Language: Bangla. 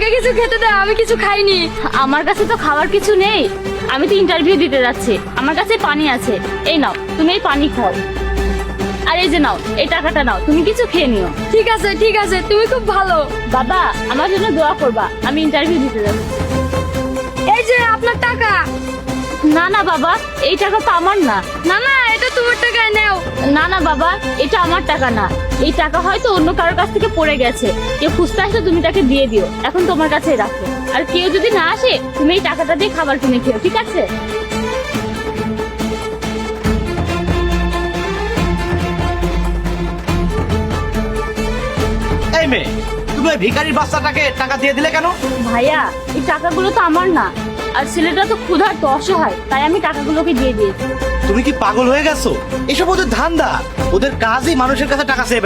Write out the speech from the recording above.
আমাকে কিছু খেতে দাও, আমি কিছু খাইনি। আমার কাছে তো খাওয়ার কিছু নেই, আমি তো ইন্টারভিউ দিতে যাচ্ছি। আমার কাছে পানি আছে, এই নাও তুমি এই পানি খাও। আর এই যে নাও, এই টাকাটা নাও, তুমি কিছু খেয়ে নিও। ঠিক আছে ঠিক আছে, তুমি খুব ভালো। বাবা, আমার জন্য দোয়া করবা, আমি ইন্টারভিউ দিতে যাচ্ছি। এই যে আপনার টাকা। না না বাবা, এই টাকা তো আমার না। না না, এটা তোমার টাকায় নাও। না না বাবা, এটা আমার টাকা না। এই টাকা হয়তো অন্য কারোর কাছ থেকে পড়ে গেছে, কেউ খুঁজতে আসলে তুমি তাকে দিয়ে দিও। এখন তোমার কাছে রাখো, আর কেউ যদি না আসে তুমি এই টাকাটা দিয়ে খাবার কিনে খেও, ঠিক আছে? এই মেয়ে, তুমি ওই ভিখারির বাচ্চাটাকে টাকা দিয়ে দিলে কেন? ভাইয়া, এই টাকাগুলো তো আমার না, আর ছেলেটা তো ক্ষুধার্ত অসহায়, তাই আমি টাকাগুলোকে দিয়ে দিয়েছি। তুমি কি পাগল হয়ে গেছো? এসব ওদের ধান্দা, ওদের কাজই মানুষের কাছে টাকা চেয়ে